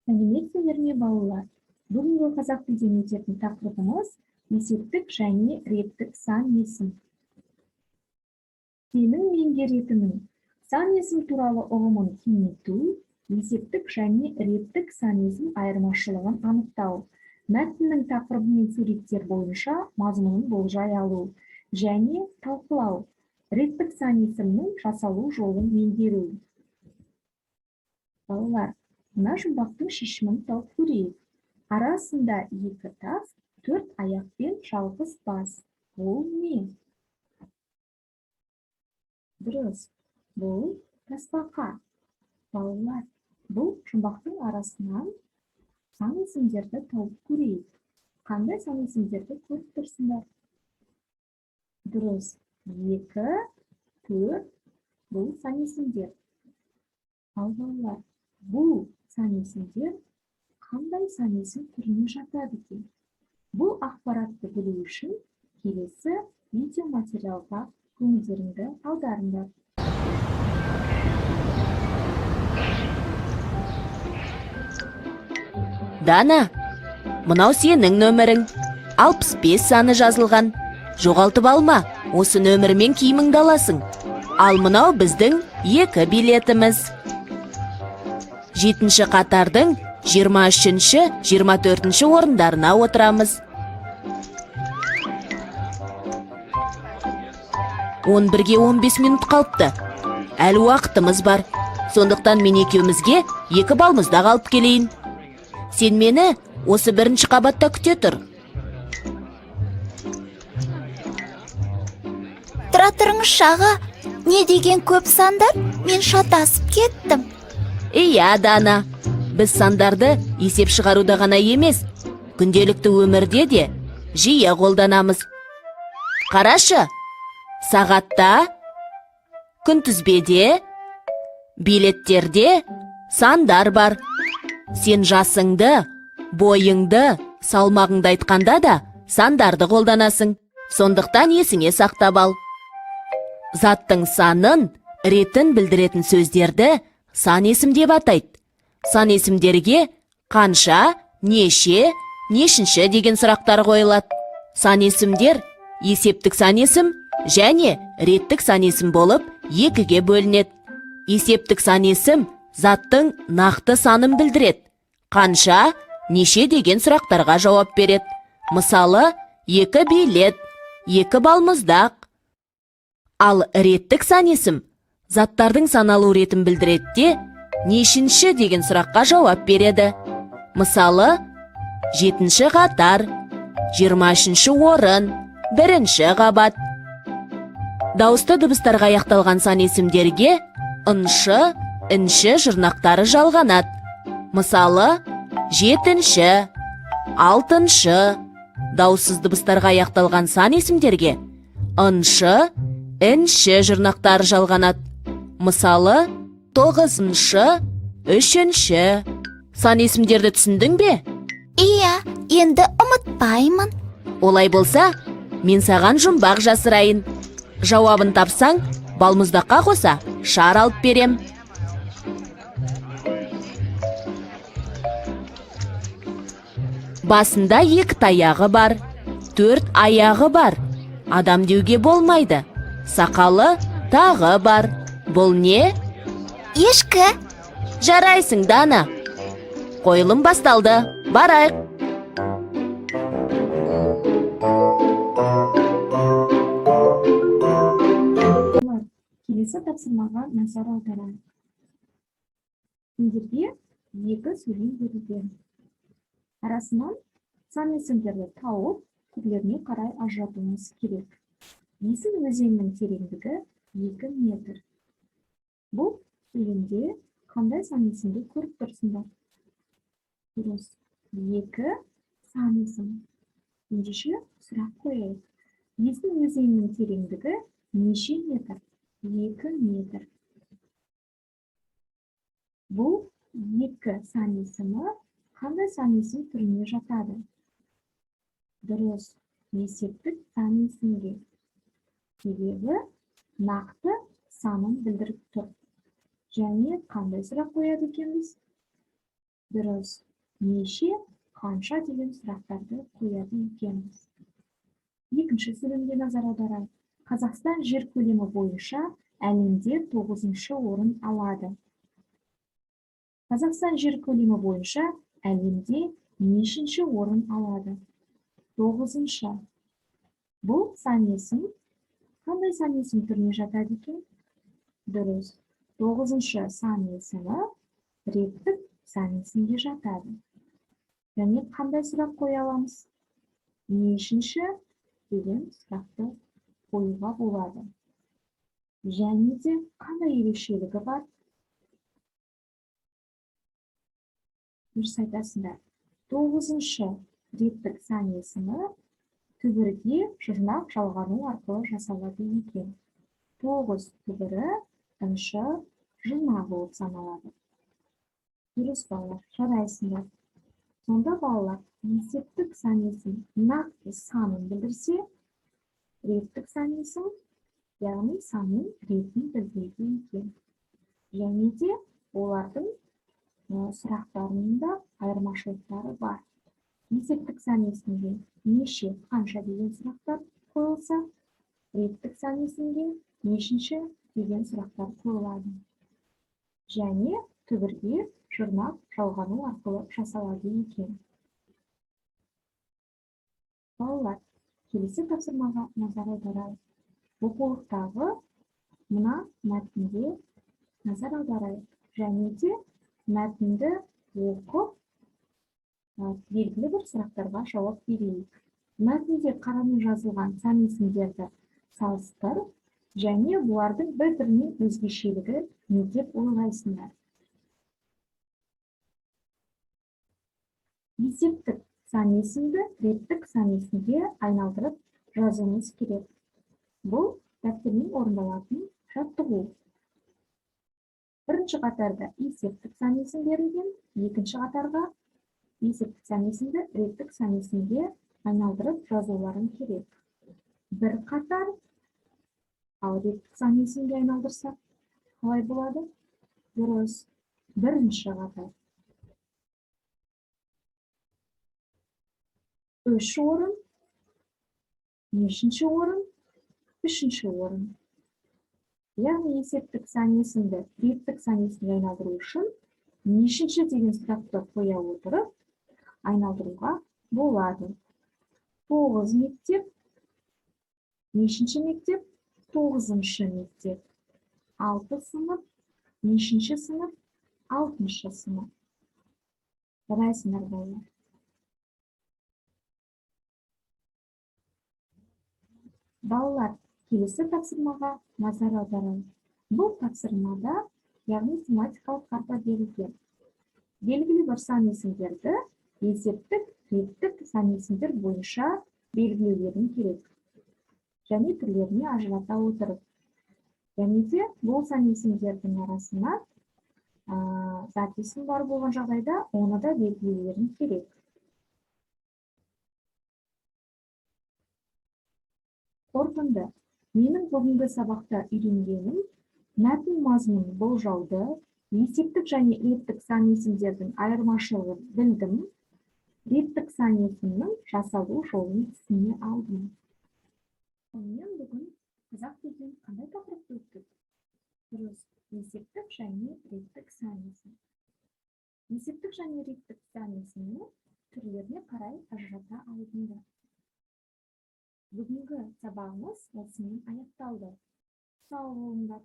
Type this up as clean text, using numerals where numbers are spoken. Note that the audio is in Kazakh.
Сәлеметсіздер ме балалар? Бүгінгі қазақ тілден өтетін тақырыбымыз есептік және реттік сан есім. Сенің меңгеретінің сан есім туралы ұғымын кеңейту, есептік және реттік сан есім айырмашылығын анықтау, мәтіннің тақырыбы мен суреттер бойынша мазмұнын болжай алу және талқылау, реттік сан есімнің жасалу жолын меңгеру. Балалар, мына жұмбақтың шешімін тауып көрейік. Арасында екі тас, төрт аяқпен жалғыз бас. Бұл не? Дұрыс, бұл тасбақа. Балалар, бұл жұмбақтың арасынан сан есімдерді тауып көрейік. Қандай сан есімдерді көріп тұрсыңдар? Дұрыс, 2, 4, бұл сан есімдер. Ал балалар, бұл сан есімдер қандай сан есім түріне жатады екен? Бұл ақпаратты білу үшін келесі видеоматериалға көңілдеріңді аударыңдар. Дана, мынау сенің нөмірің. 65 саны жазылған. Жоғалтып алма, осы нөмірмен киіміңді аласың. Ал мынау біздің 2 билетіміз. 7-ші қатардың 23-ші, 24-ші орындарына отырамыз. 11-ге 15 минут қалыпты. Әлі уақытымыз бар. Сондықтан мен екеумізге 2 балмызда қалып келейін. Сен мені осы 1-ші қабатта күте тұр. Тұра тұрыңызшы аға, не деген көп сандар? Мен шатасып кеттім. Иә, Дана, біз сандарды есеп шығаруда ғана емес, күнделікті өмірде де жиі қолданамыз. Қарашы, сағатта, күнтізбеде, билеттерде сандар бар. Сен жасыңды, бойыңды, салмағыңды айтқанда да сандарды қолданасың. Сондықтан есіңе сақтап ал. Заттың санын, ретін білдіретін сөздерді сан есім деп атайды. Сан есімдерге қанша, неше, нешінші деген сұрақтар қойылады. Сан есімдер есептік сан есім және реттік сан есім болып 2-ге бөлінеді. Есептік сан есім заттың нақты санын білдіреді. Қанша, неше деген сұрақтарға жауап береді. Мысалы, 2 билет, 2 балмұздақ. Ал реттік сан есім заттардың саналу ретін білдіреді де, нешінші деген сұраққа жауап береді. Мысалы, 7-ші қатар, 23-ші орын, 1-ші қабат. Дауысты дыбыстарға аяқталған сан есімдерге ыншы, інші жұрнақтары жалғанады. Мысалы, 7-ші, 6-шы. Дауыссыз дыбыстарға аяқталған сан есімдерге ыншы, інші жұрнақтары жалғанады. Мысалы, 9-шы, 3-ші. Сан есімдерді түсіндің бе? Иә, енді ұмытпаймын. Олай болса, мен саған жұмбақ жасырайын. Жауабын тапсаң, балмұздаққа қоса шар алып берем. Басында 2 таяғы бар, 4 аяғы бар. Адам деуге болмайды. Сақалы тағы бар. Бұл не? Ешкі. Жарайсың, Дана. Қойылым басталды. Барайық. Келесі тапсырмаға назар аударайық. Сендерге 2 сөйлем берілген. Арасынан сан есімдерді тауып, түрлеріне қарай ажыратуымыз керек. Есіл өзенінің тереңдігі 2 метр. Бұл сөйлемде қандай сан есімді көріп тұрсыңдар? Дұрыс, 2 сан есім. Ендеше сұрақ қояйық. Есіл өзенінің тереңдігі неше метр? 2 метр. Бұл 2 сан есімі қандай сан есім түріне жатады? Дұрыс, есептік сан есімге. Себебі нақты санын білдіріп тұр. Және қандай сұрақ қояды екенбіз? Дұрыс. Неше, қанша деген сұрақтарды қояды екенбіз. Екінші сөйлемге назар аударайық. Қазақстан жер көлемі бойынша әлемде 9-шы орын алады. Қазақстан жер көлемі бойынша әлемде нешінші орын алады? 9-шы. Бұл сан есім қандай сан есім түріне жатады екен? Дұрыс. 9-шы сан есімі реттік сан есімге жатады. Және қандай сұрақ қоя аламыз? Нешінші деген сұрақты қоюға болады. Және де қандай ерекшелігі бар? Дұрыс айтасыңдар. 9-шы реттік сан есімі түбірге жұрнақ жалғану арқылы жасалады екен. 9 түбірі ыншы жұрнақ болып саналады. Дұрыс балалар, жарайсыңдар. Сонда балалар, есептік сан есім нақты санын білдірсе, реттік сан есім, яғни санның ретін білдіреді екен. Және де олардың сұрақтарында айырмашылықтары бар. Есептік сан есімге неше, қанша деген сұрақтар қойылса, реттік сан есімге нешінші деген сұрақтар қойылады. Және түбірге жұрнақ жалғану арқылы жасалады екен. Балалар, келесі тапсырмаға назар аударайық. Оқулықтағы мына мәтінге назар аударайық. Және де мәтінді оқып, белгілі бір сұрақтарға жауап берейік. Мәтінде қарамен жазылған сан есімдерді салыстыр, және бұлардың бір-бірінен өзгешелігі не деп ойлайсыңдар? Есептік сан есімді реттік сан есімге айналдырып жазуымыз керек. Бұл дәптермен орындалатын жаттығу. Бірінші қатарда есептік сан есім берілген, екінші қатарға есептік сан есімді реттік сан есімге айналдырып жазуларың керек. Бір қатар, ал реттік сан есімге айналдырсақ, қалай болады? Дұрыс. Бірінші қатар. 3 орын, нешінші орын, үшінші орын. Яғни есептік сан есімді реттік сан есімге айналдыру үшін нешінші деген сұрақты қоя отырып айналдыруға болады. 9 мектеп, нешінші мектеп, 9-шы мектеп. 6 сынып, нешінші сынып, 6-шы сынып. Жарайсыңдар балалар. Балалар, келесі тапсырмаға назар аударайық. Бұл тапсырмада, яғни тематикалық карта берілген. Белгілі бір сан есімдерді есептік, реттік сан есімдер бойынша белгілеулерін керек. Және түрлеріне ажырата отырып. Және де бұл сан есімдердің арасына зат есім бар болған жағдайда, оны да белгілеулерін керек. Қорытынды. Менің бүгінгі сабақта үйренгенім мәтін мазмұнын болжауды, есептік және реттік сан есімдердің айырмашылығын білдім, реттік сан есімнің жасалу жолын түсіне алдым. Сонымен бүгін қазақ тілінен қандай тақырыпты өттік? Дұрыс, есептік және реттік сан есім. Есептік және реттік сан есімнің түрлеріне қарай ажырата алдыңдар. Бүгінгі сабағымыз осымен аяқталды. Сау болыңдар.